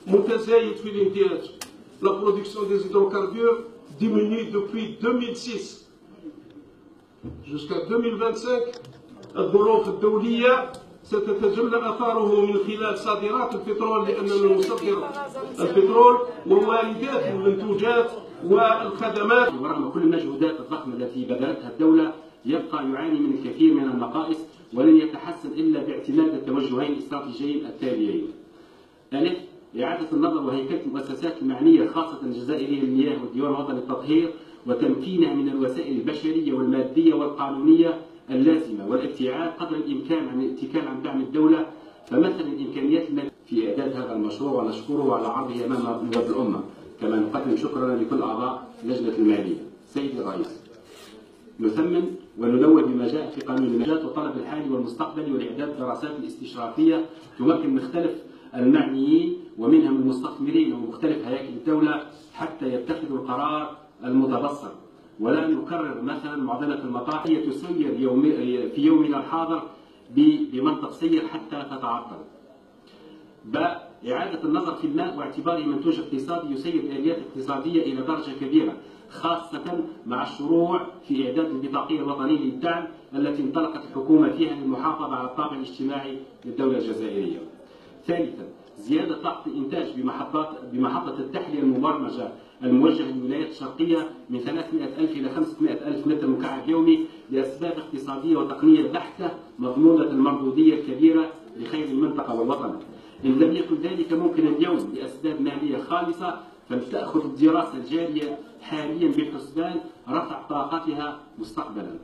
متزايد في الانتاج. La production des hydrocarbures diminue depuis 2006 jusqu'à 2025. الظروف الدولية ستتجلى أثاره من خلال صادرات البترول، لأننا نصدر البترول وواردات المنتوجات والخدمات. ورغم كل المجهودات الضخمة التي بذلتها الدولة يبقى يعاني من الكثير من النقائص، ولن يتحسن إلا باعتماد التوجهين الاستراتيجيين التاليين: ألف، إعادة النظر وهيكلة المؤسسات المعنية خاصة الجزائرية للمياه والديوان الوطني للتطهير، وتمكينها من الوسائل البشرية والمادية والقانونية اللازمة، والابتعاد قدر الإمكان عن الاتكال عن دعم الدولة. فمثل الإمكانيات في إعداد هذا المشروع، ونشكره على عرضه أمام نواب الأمة. كما نقدم شكرنا لكل أعضاء لجنة المالية. سيدي الرئيس، نثمن وننوه بما جاء في قانون الماليات وطلب الحالي والمستقبلي، والإعداد الدراسات الاستشرافية تمكن مختلف المعنيين ومنهم المستثمرين ومختلف هياكل الدولة حتى يتخذوا القرار المتبصر، ولا نكرر مثلا معضلة المطاحن هي تسير في يومنا الحاضر بمنطق سير حتى تتعطل. إعادة النظر في الماء واعتباره منتوج اقتصادي يسير الآليات الاقتصادية إلى درجة كبيرة، خاصة مع الشروع في إعداد البطاقية الوطنية للدعم التي انطلقت الحكومة فيها للمحافظة على الطابع الاجتماعي للدولة الجزائرية. ثالثا، زيادة طاقة الإنتاج بمحطة التحلية المبرمجة الموجهة للولايات الشرقية من 300,000 إلى 500,000 متر مكعب يومي لأسباب اقتصادية وتقنية بحتة مضمونة المردودية الكبيرة لخير المنطقة والوطن. إن لم يكن ذلك ممكن اليوم لأسباب مالية خالصة، فلتأخذ الدراسة الجارية حاليا بالحسبان رفع طاقتها مستقبلا.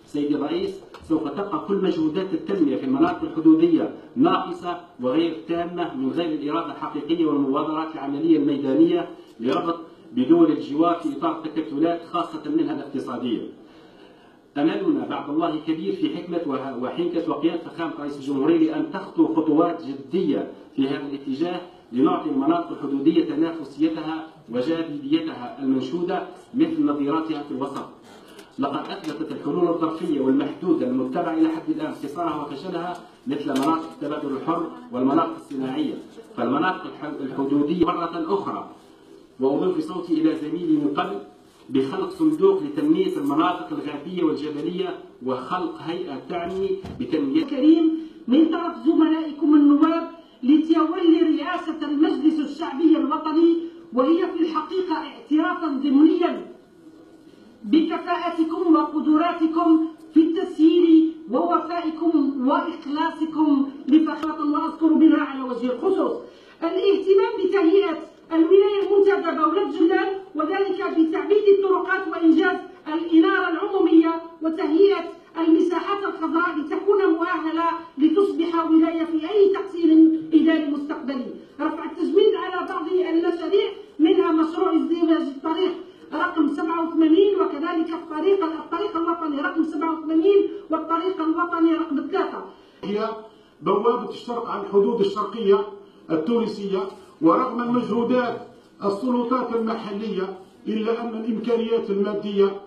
سيدي الرئيس، سوف تبقى كل مجهودات التنمية في المناطق الحدودية ناقصة وغير تامة من غير الإرادة الحقيقية والمبادرات العملية الميدانية لربط بدول الجوار في إطار التكتلات خاصة منها الاقتصادية. أملنا بعد الله كبير في حكمة وحنكة وقيادة فخامة رئيس الجمهورية لأن تخطو خطوات جدية في هذا الاتجاه لنعطي المناطق الحدودية تنافسيتها وجاذبيتها المنشودة مثل نظيراتها في الوسط. لقد أثبتت الحلول الظرفية والمحدودة المتبعة إلى حد الآن قصارها وفشلها مثل مناطق التبادل الحر والمناطق الصناعية، فالمناطق الحدودية مرة أخرى. وأضيف صوتي إلى زميلي من قبل بخلق صندوق لتنمية المناطق الغابية والجبلية وخلق هيئة تعني بتنمية كريم من طرف زملائكم النواب لتولي رئاسة المجلس الشعبي الوطني، وهي في الحقيقة اعترافا ضمنيا بكفاءتكم وقدراتكم في التسيير ووفائكم وإخلاصكم لفخامة الله أذكر منها على وجه الخصوص الاهتمام بتهيئة الولاية المنتدبة ولاد جلال، وذلك بتعبيد الطرقات وإنجاز الإنارة العمومية وتهيئة المساحات الخضراء لتكون مؤهلة لتصبح ولاية في أي تحصيل إداري مستقبلي. رفع التجميد على بعض المشاريع منها مشروع ازدواج الطريق رقم 87 وكذلك الطريق الوطني رقم 87 والطريق الوطني رقم 3. هي بوابة الشرق على الحدود الشرقية التونسية، ورغم المجهودات السلطات المحلية إلا أن الإمكانيات المادية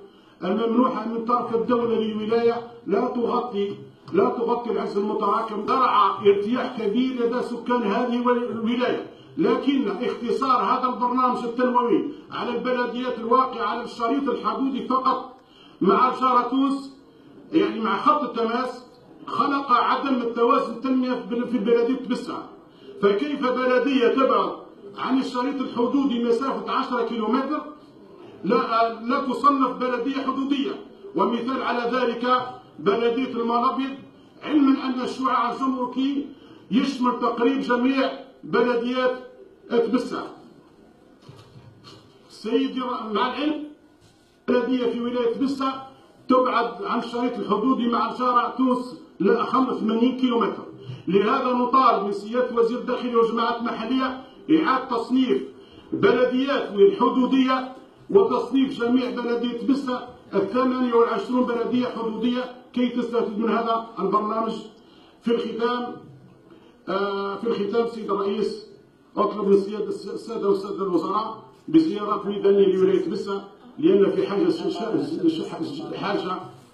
الممنوحة من طرف الدولة للولاية لا تغطي العجز المتراكم. زرع ارتياح كبير لدى سكان هذه الولاية، لكن اختصار هذا البرنامج التنموي على البلديات الواقعة على الشريط الحدودي فقط مع جارتوس يعني مع خط التماس خلق عدم التوازن التنمية في بلدية تبسة. فكيف بلدية تبعد عن الشريط الحدودي مسافة 10 كيلومتر لا تصنف بلدية حدودية؟ ومثال على ذلك بلدية المنابيض، علما أن الشعاع الجمركي يشمل تقريب جميع بلديات تبسة. سيدي مع العلم بلدية في ولاية تبسة تبعد عن الشريط الحدودي مع الجارة تونس 85 كيلومتر. لهذا نطالب من سيادة وزير الداخلية والجماعات المحلية إعادة تصنيف بلديات الحدودية وتصنيف جميع بلدية تبسة 28 بلدية حدودية كي تستفيد من هذا البرنامج. في الختام سيد الرئيس، أطلب من السادة والسادة الوزراء بزيارات ميدانية لولاية تبسة، لأن في حاجة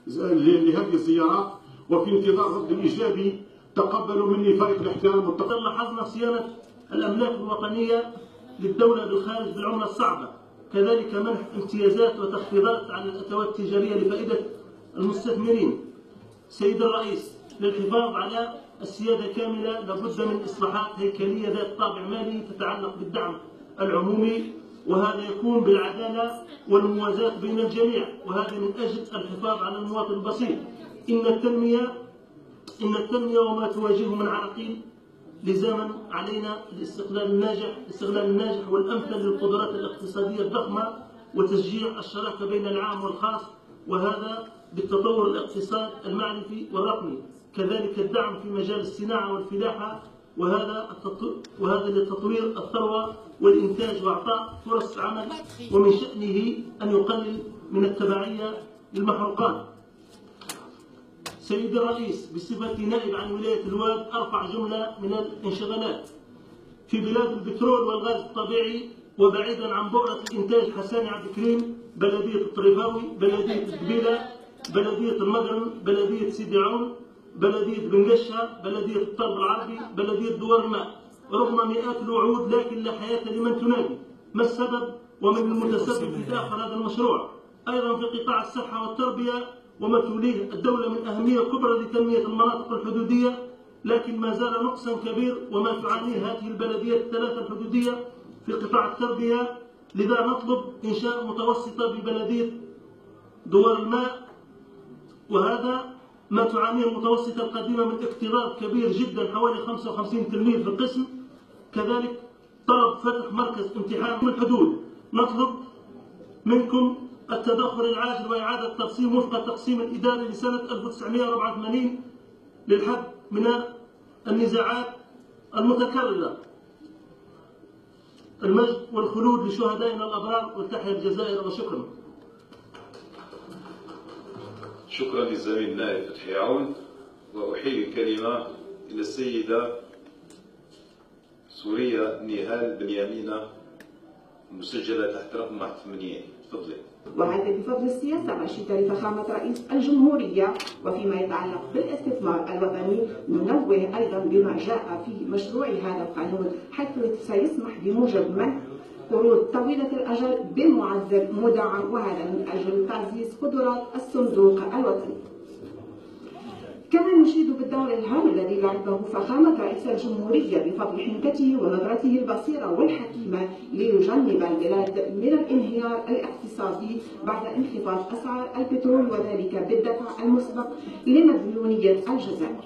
لهذه الزيارات، وفي انتظار رد إيجابي تقبلوا مني فريق الاحترام والتقدير. لاحظنا صيانة الأملاك الوطنية للدولة بالخارج بالعملة الصعبة، كذلك منح امتيازات وتخفيضات على الأتوات التجارية لفائدة المستثمرين. سيد الرئيس، للحفاظ على السيادة كاملة لابد من إصلاحات هيكلية ذات طابع مالي تتعلق بالدعم العمومي، وهذا يكون بالعدالة والموازاة بين الجميع، وهذا من أجل الحفاظ على المواطن البسيط. إن التنمية وما تواجهه من عراقيل لزاما علينا الاستغلال الناجح والأمثل للقدرات الاقتصادية الضخمة وتشجيع الشراكة بين العام والخاص، وهذا بالتطور الاقتصاد المعرفي والرقمي، كذلك الدعم في مجال الصناعة والفلاحة، وهذا لتطوير الثروة والإنتاج وإعطاء فرص عمل، ومن شأنه أن يقلل من التبعية للمحروقات. سيد الرئيس، بصفتي نائب عن ولاية الواد أرفع جملة من الانشغالات في بلاد البترول والغاز الطبيعي، وبعيدا عن بؤرة الإنتاج حساني عبد الكريم، بلدية الطريفاوي، بلدية الدبيلة، بلدية المقرن، بلدية سيدي عون، بلدية بنقشة، بلدية الطرب العربي، بلدية دوار الماء. رغم مئات الوعود لكن لا حياة لمن تنادي. ما السبب ومن المتسبب في تأخر هذا المشروع؟ أيضا في قطاع الصحة والتربية وما توليه الدولة من أهمية كبرى لتنمية المناطق الحدودية، لكن ما زال نقصا كبير وما تعانيه هذه البلديات الثلاثة الحدودية في قطاع التربية. لذا نطلب إنشاء متوسطة ببلدية دوار الماء، وهذا ما تعانيه المتوسطة القديمة من اكتظاظ كبير جدا حوالي 55 تلميذ في القسم. كذلك طلب فتح مركز امتحان من الحدود. نطلب منكم التدخل العاجل وإعادة التقسيم وفق التقسيم الإداري لسنة 1984 للحد من النزاعات المتكررة. المجد والخلود لشهدائنا الأبرار، وتحيا الجزائر، وشكرا. شكرا للزميل نائب فتحي عون، وأحيل الكلمة إلى السيدة سوريا نهال بنيامينة مسجلة تحت رقم 81. تفضلي. وهذا بفضل السياسة الرشيدة لفخامة رئيس الجمهورية. وفيما يتعلق بالاستثمار الوطني ننوه أيضا بما جاء في مشروع هذا القانون، حيث سيسمح بموجب منح قروض طويلة الأجل بمعدل مدعم، وهذا من أجل تعزيز قدرات الصندوق الوطني. كما نشيد بالدور الهام الذي لعبه فخامة رئيس الجمهورية بفضل حنكته ونظرته البصيرة والحكيمة ليجنب البلاد من الانهيار الاقتصادي بعد انخفاض أسعار البترول، وذلك بالدفع المسبق لمديونية الجزائر.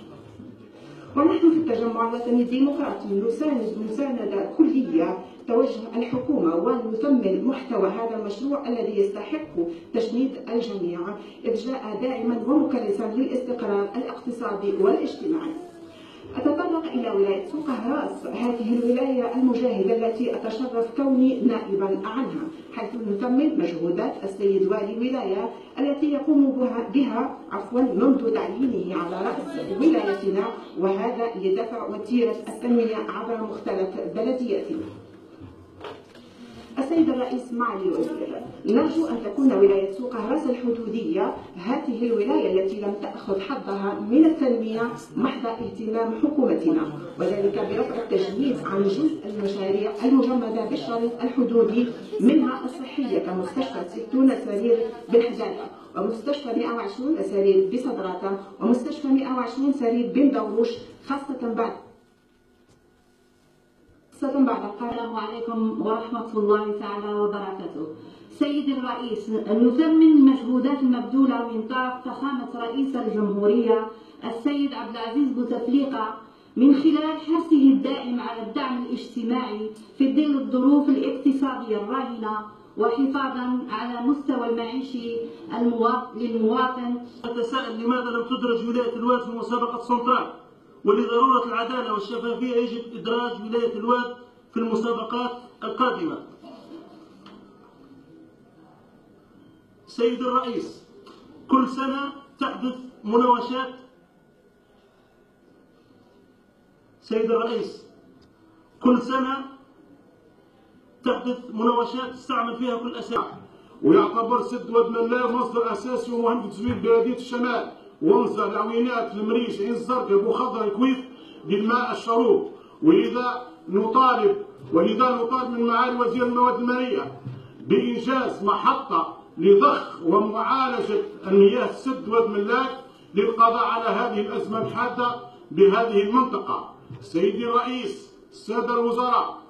ونحن في التجمع الوطني الديمقراطي نساند مساندة كلية توجه الحكومة ونثمن محتوى هذا المشروع الذي يستحق تشميد الجميع، إذ جاء داعما ومكرسا للاستقرار الاقتصادي والاجتماعي. أتطرق إلى ولاية سوق هراس، هذه الولاية المجاهدة التي أتشرف كوني نائبا عنها، حيث نثمن مجهودات السيد والي الولاية التي يقوم بها منذ تعيينه على رأس ولايتنا، وهذا لدفع وتيرة التنمية عبر مختلف بلدياتنا. السيد الرئيس معالي الوزير، نرجو أن تكون ولاية سوق هراس الحدودية هذه الولاية التي لم تأخذ حظها من التنمية محض اهتمام حكومتنا، وذلك برفع التجميد عن جزء المشاريع المجمدة بالشريط الحدودي، منها الصحية كمستشفى 60 سرير بالحدادة، ومستشفى 120 سرير بصدراته، ومستشفى 120 سرير بمدوروش، خاصة بعد السلام عليكم ورحمة الله تعالى وبركاته. سيد الرئيس، نثمن المجهودات المبذولة من طرف فخامة رئيس الجمهورية السيد عبد العزيز بوتفليقة من خلال حرصه الدائم على الدعم الاجتماعي في ظل الظروف الاقتصادية الراهنة، وحفاظا على مستوى المعيشي للمواطن. أتساءل لماذا لم تدرج ولاية الواد في مسابقة سنترال؟ ولضرورة العدالة والشفافية يجب إدراج ولاية الواد في المسابقات القادمة. سيد الرئيس، كل سنة تحدث مناوشات. سيد الرئيس، كل سنة تحدث مناوشات تستعمل فيها كل أساليب. ويعتبر سد واد ملاة مصدر أساسي ومهم في تزويد بلدية الشمال، ونزه العوينات المريش عين الزرقاء بوخضر الكويت بالماء الشروب. ولذا نطالب من معالي وزير المواد المائية بإنجاز محطة لضخ ومعالجة المياه السد واد ملاك للقضاء على هذه الأزمة الحادة بهذه المنطقة. سيدي الرئيس، السادة الوزراء،